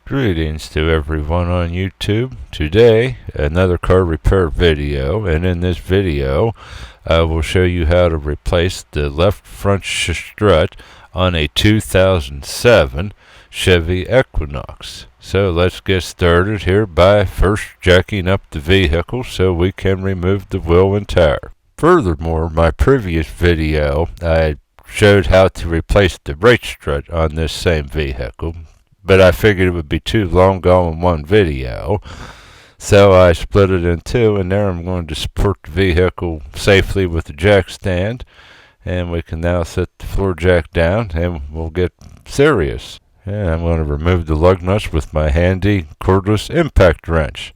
Greetings to everyone on YouTube. Today, another car repair video, and in this video I will show you how to replace the left front strut on a 2007 Chevy Equinox. So let's get started here by first jacking up the vehicle so we can remove the wheel and tire. Furthermore, my previous video I showed how to replace the right strut on this same vehicle, but I figured it would be too long all in one video, so I split it in two, and there I'm going to support the vehicle safely with the jack stand, and we can now set the floor jack down and we'll get serious. And I'm going to remove the lug nuts with my handy cordless impact wrench.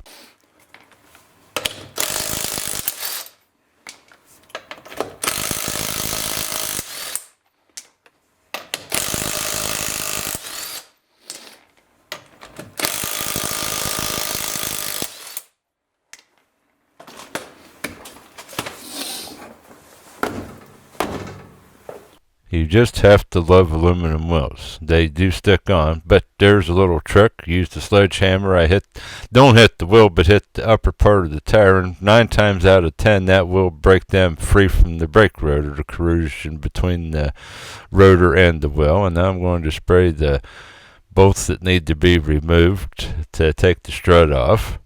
You just have to love aluminum wheels. They do stick on, but there's a little trick. Use the sledgehammer. Don't hit the wheel, but hit the upper part of the tire, and 9 times out of 10 that will break them free from the brake rotor, the corrosion between the rotor and the wheel. And now I'm going to spray the bolts that need to be removed to take the strut off.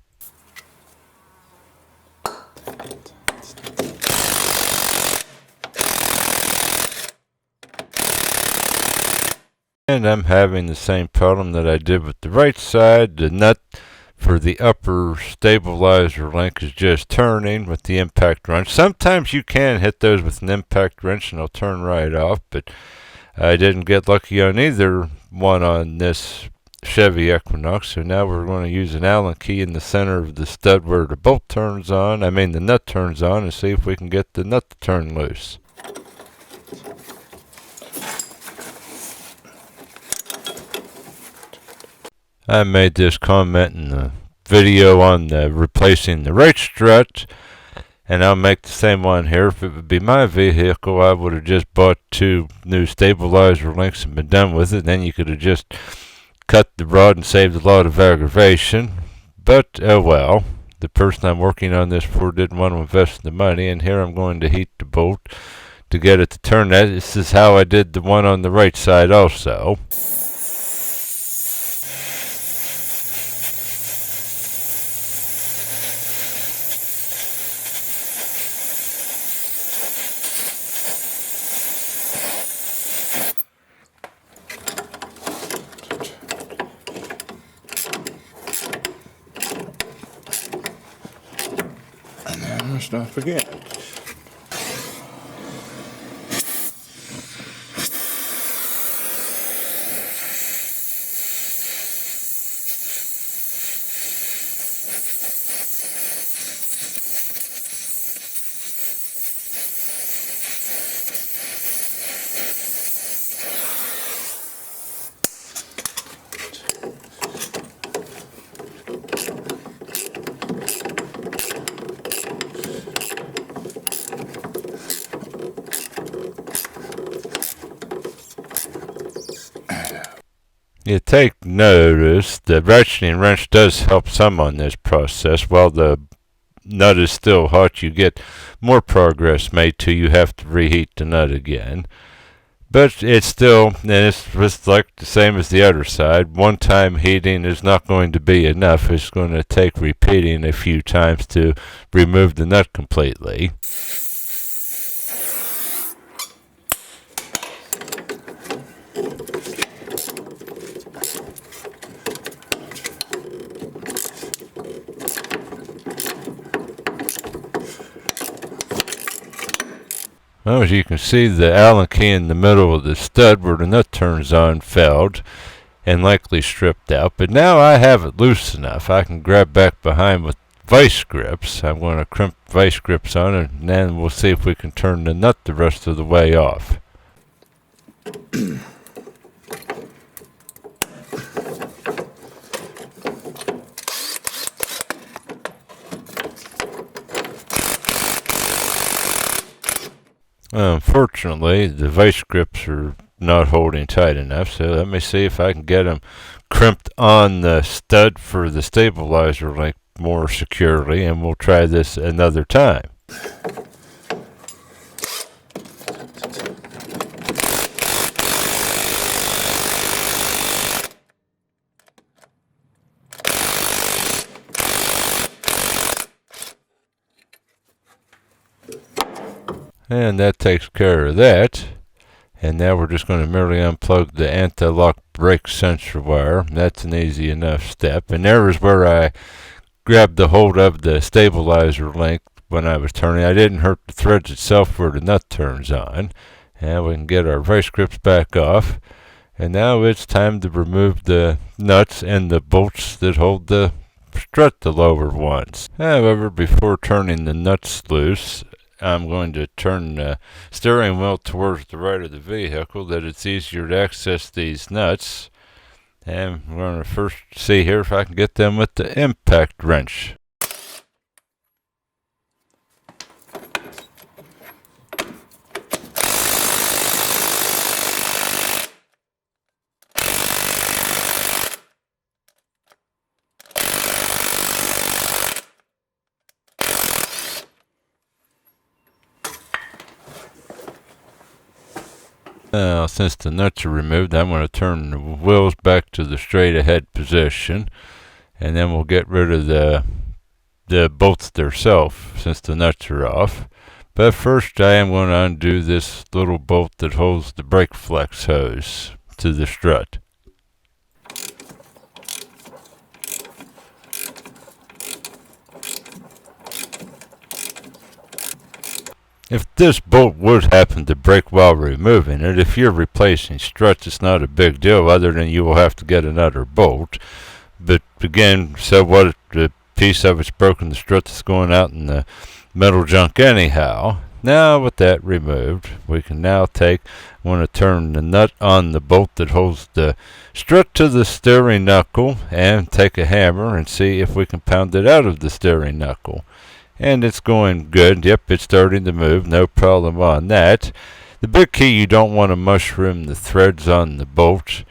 And I'm having the same problem that I did with the right side. The nut for the upper stabilizer link is just turning with the impact wrench. Sometimes you can hit those with an impact wrench and they'll turn right off, but I didn't get lucky on either one on this Chevy Equinox. So now we're going to use an Allen key in the center of the stud where the bolt turns on, the nut turns on, and see if we can get the nut to turn loose. I made this comment in the video on replacing the right strut, and I'll make the same one here. If it would be my vehicle, I would have just bought 2 new stabilizer links and been done with it. Then you could have just cut the rod and saved a lot of aggravation. But oh well, the person I'm working on this for didn't want to invest the money, and here I'm going to heat the bolt to get it to turn. This is how I did the one on the right side also. Let's not forget. You take notice the ratcheting wrench does help some on this process. While the nut is still hot, you get more progress made till you have to reheat the nut again. But it's still, and it's just like the same as the other side, one-time heating is not going to be enough. It's going to take repeating a few times to remove the nut completely. Well, as you can see, the Allen key in the middle of the stud where the nut turns on failed and likely stripped out. But now I have it loose enough. I can grab back behind with vice grips. I'm going to crimp vice grips on it, and then we'll see if we can turn the nut the rest of the way off. Unfortunately, the vice grips are not holding tight enough, so let me see if I can get them crimped on the stud for the stabilizer link more securely, and we'll try this another time. And that takes care of that. And now we're just going to merely unplug the anti-lock brake sensor wire. That's an easy enough step. And there is where I grabbed the hold of the stabilizer link when I was turning. I didn't hurt the threads itself where the nut turns on. And we can get our vice grips back off. And now it's time to remove the nuts and the bolts that hold the strut, the lower ones. However, before turning the nuts loose, I'm going to turn the steering wheel towards the right of the vehicle that it's easier to access these nuts. And we're going to first see here if I can get them with the impact wrench. Now, since the nuts are removed, I'm going to turn the wheels back to the straight ahead position, and then we'll get rid of the bolts themselves since the nuts are off. But first I am going to undo this little bolt that holds the brake flex hose to the strut. If this bolt would happen to break while removing it, if you're replacing struts, it's not a big deal other than you will have to get another bolt. But again, so what if the piece of it's broken, the strut is going out in the metal junk anyhow. Now with that removed, we can now I'm going to turn the nut on the bolt that holds the strut to the steering knuckle and take a hammer and see if we can pound it out of the steering knuckle. And it's going good. Yep, it's starting to move. No problem on that. The big key, you don't want to mushroom the threads on the bolts.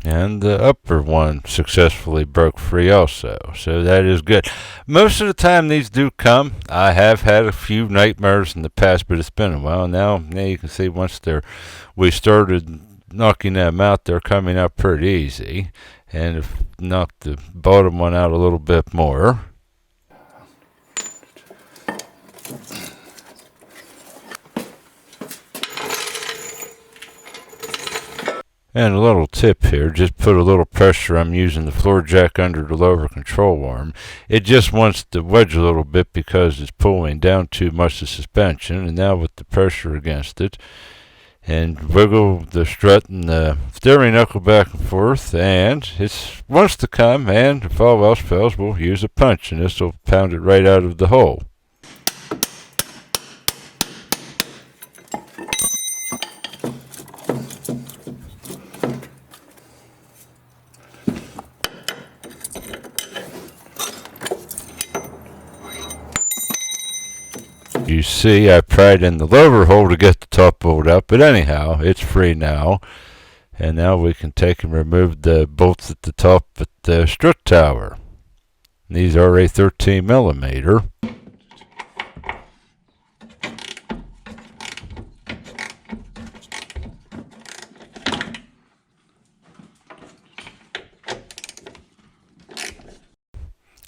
And the upper one successfully broke free also, so that is good. Most of the time these do come. I have had a few nightmares in the past, but it's been a while now. Now you can see once we started knocking them out, they're coming out pretty easy. And if knock the bottom one out a little bit more. And a little tip here, just put a little pressure. I'm using the floor jack under the lower control arm. It just wants to wedge a little bit because it's pulling down too much the suspension. And now with the pressure against it, and wiggle the strut and the steering knuckle back and forth, and it wants to come, and if all else fails, we'll use a punch, and this will pound it right out of the hole. You see, I pried in the lower hole to get the top bolt out, but anyhow, it's free now. And now we can take and remove the bolts at the top at the strut tower. These are a 13 millimeter.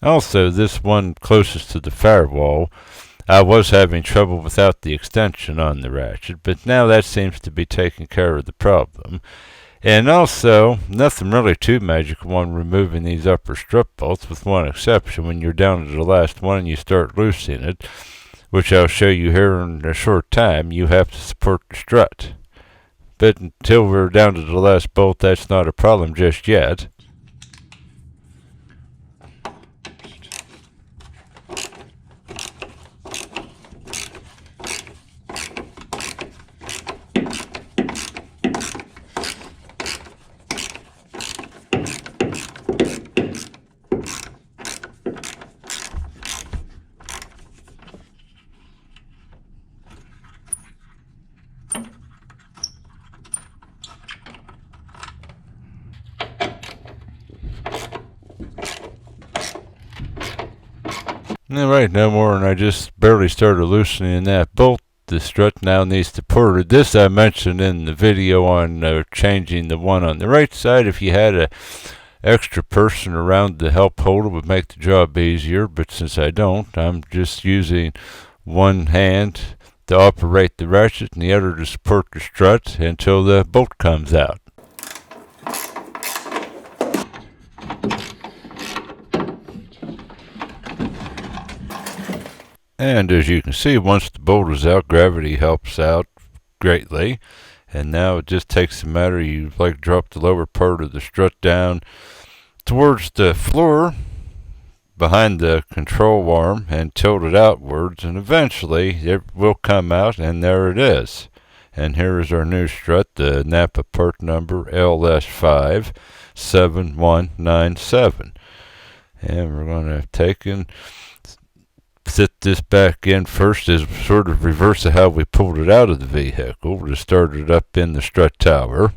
Also, this one closest to the firewall, I was having trouble without the extension on the ratchet, but now that seems to be taking care of the problem. And also, nothing really too magical on removing these upper strut bolts, with one exception. When you're down to the last one and you start loosening it, which I'll show you here in a short time, you have to support the strut. But until we're down to the last bolt, that's not a problem just yet. All right, no more, and I just barely started loosening that bolt. The strut now needs to port. This I mentioned in the video on changing the one on the right side. If you had a extra person around to help hold it, would make the job easier, but since I don't, I'm just using one hand to operate the ratchet and the other to support the strut until the bolt comes out. And as you can see, once the bolt is out, gravity helps out greatly. And now it just takes a matter, you like drop the lower part of the strut down towards the floor behind the control arm and tilt it outwards, and eventually it will come out, and there it is. And here is our new strut, the NAPA part number LS57197. And we're going to take and sit this back in first, as sort of reverse of how we pulled it out of the vehicle. We'll just start it up in the strut tower.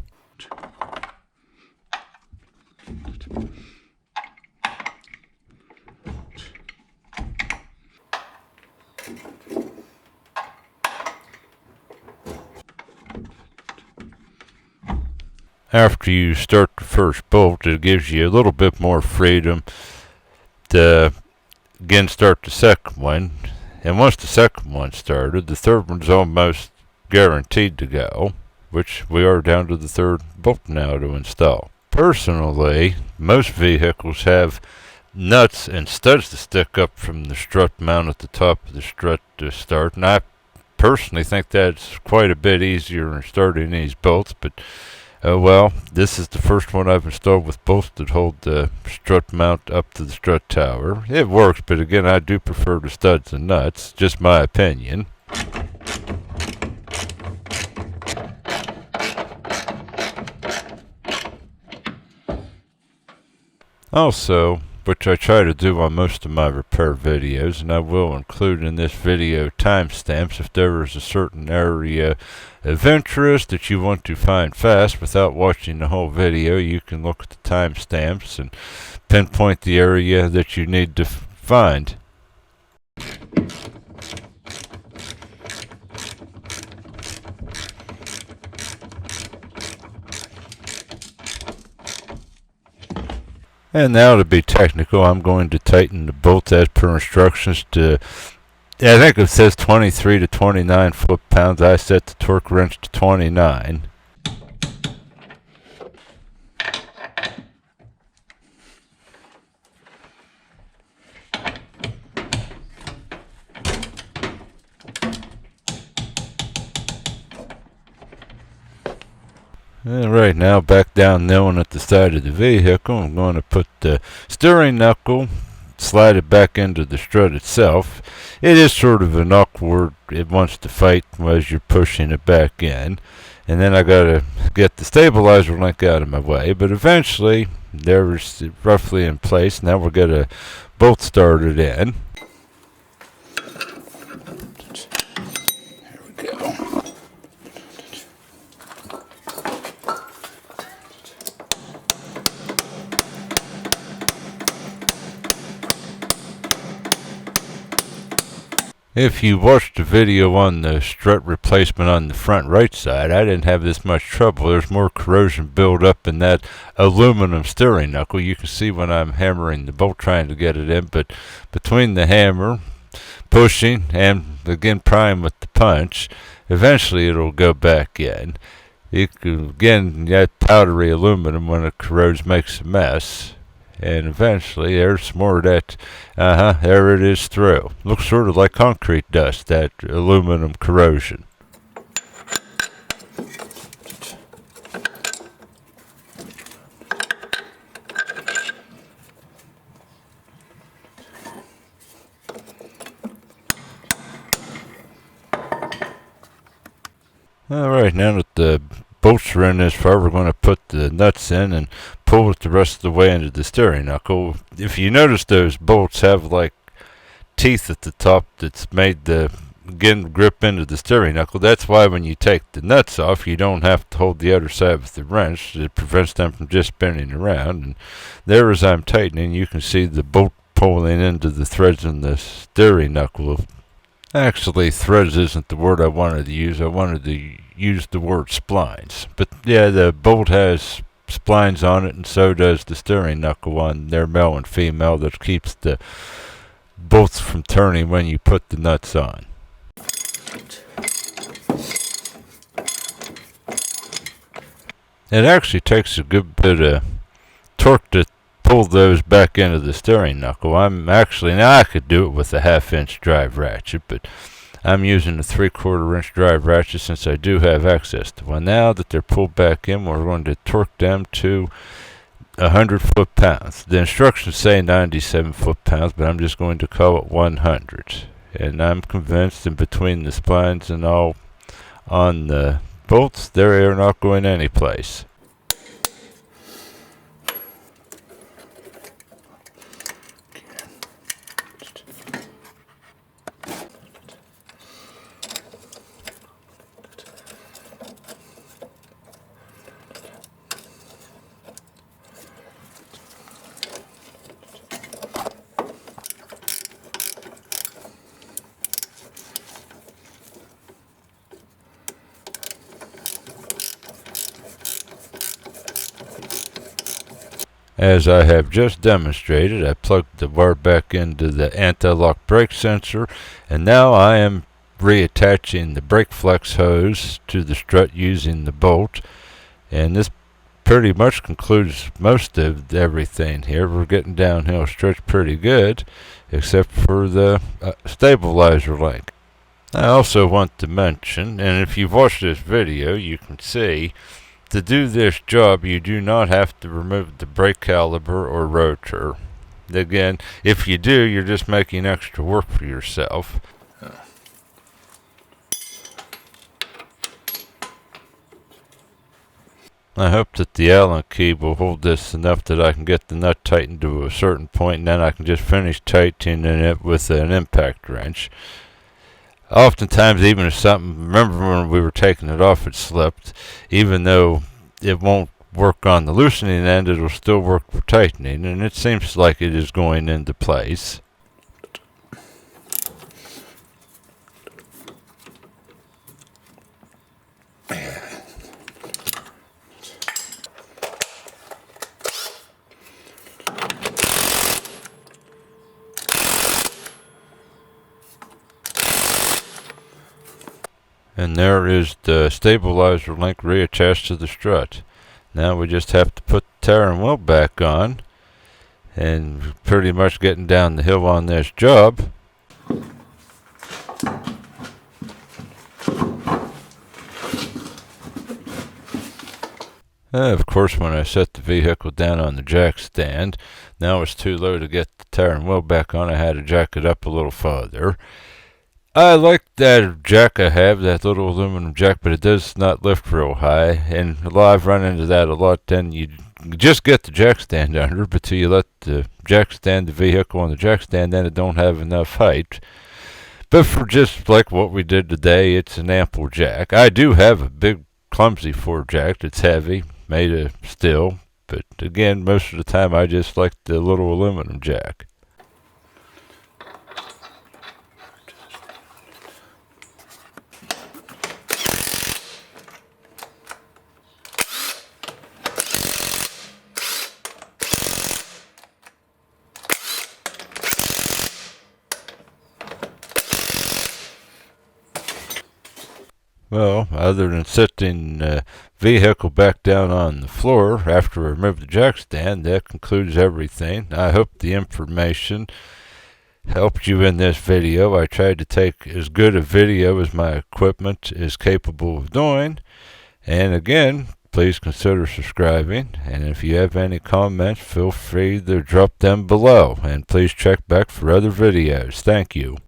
After you start the first bolt, it gives you a little bit more freedom to again start the second one. And once the second one started, the third one's almost guaranteed to go, which we are down to the third bolt now to install. Personally, most vehicles have nuts and studs to stick up from the strut mount at the top of the strut to start, and I personally think that's quite a bit easier in starting these bolts, but well, this is the first one I've installed with bolts that hold the strut mount up to the strut tower. It works, but again, I do prefer the studs and nuts. Just my opinion. Also, which I try to do on most of my repair videos, and I will include in this video timestamps if there is a certain area of interest that you want to find fast without watching the whole video. You can look at the timestamps and pinpoint the area that you need to find. And now to be technical, I'm going to tighten the bolt as per instructions to, I think it says 23 to 29 foot-pounds. I set the torque wrench to 29. Alright, now back down knowing at the side of the vehicle, I'm going to put the steering knuckle, slide it back into the strut itself. It is sort of an awkward, it wants to fight as you're pushing it back in. And then I gotta get the stabilizer link out of my way, but eventually, there it's roughly in place. Now we're gonna bolt start it in. Here we go. If you watched the video on the strut replacement on the front right side, I didn't have this much trouble. There's more corrosion build up in that aluminum steering knuckle. You can see when I'm hammering the bolt trying to get it in, but between the hammer, pushing, and again prying with the punch, eventually it'll go back in. You can, again, that powdery aluminum when it corrodes makes a mess. And eventually there's more of that, there it is through. Looks sort of like concrete dust, that aluminum corrosion. Alright, now that the bolts are in this far, we're going to put the nuts in and pull it the rest of the way into the steering knuckle. If you notice, those bolts have like teeth at the top that's made the again grip into the steering knuckle. That's why when you take the nuts off, you don't have to hold the other side with the wrench. It prevents them from just spinning around. And there, as I'm tightening, you can see the bolt pulling into the threads in the steering knuckle. Actually, threads isn't the word I wanted to use. I wanted to use the word splines. But yeah, the bolt has splines on it, and so does the steering knuckle on their male and female, that keeps the bolts from turning when you put the nuts on. It actually takes a good bit of torque to pull those back into the steering knuckle. Now I could do it with a 1/2-inch drive ratchet, but I'm using a 3/4-inch drive ratchet since I do have access to one. Now that they're pulled back in, we're going to torque them to 100 foot-pounds. The instructions say 97 foot-pounds, but I'm just going to call it 100. And I'm convinced, in between the splines and all on the bolts, they are not going anyplace. As I have just demonstrated, I plugged the bar back into the anti-lock brake sensor, and now I am reattaching the brake flex hose to the strut using the bolt. And this pretty much concludes most of everything here. We're getting downhill stretch pretty good, except for the stabilizer link. I also want to mention, and if you've watched this video, you can see, to do this job, you do not have to remove the brake caliper or rotor. Again, if you do, you're just making extra work for yourself. I hope that the Allen key will hold this enough that I can get the nut tightened to a certain point, and then I can just finish tightening it with an impact wrench. Oftentimes, even if remember when we were taking it off, it slipped. Even though it won't work on the loosening end, it'll still work for tightening, and it seems like it is going into place. And there is the stabilizer link reattached to the strut. Now we just have to put the tire and wheel back on, and pretty much getting down the hill on this job. Of course, when I set the vehicle down on the jack stand, now it's too low to get the tire and wheel back on. I had to jack it up a little farther. I like that jack I have, that little aluminum jack, but it does not lift real high, and I've run into that a lot. Then you just get the jack stand under, but till you let the jack stand, the vehicle on the jack stand, then it don't have enough height. But for just like what we did today, it's an ample jack. I do have a big, clumsy Ford jack that's heavy, made of steel, but again, most of the time I just like the little aluminum jack. Well, other than setting the vehicle back down on the floor after I remove the jack stand, that concludes everything. I hope the information helped you in this video. I tried to take as good a video as my equipment is capable of doing. And again, please consider subscribing. And if you have any comments, feel free to drop them below. And please check back for other videos. Thank you.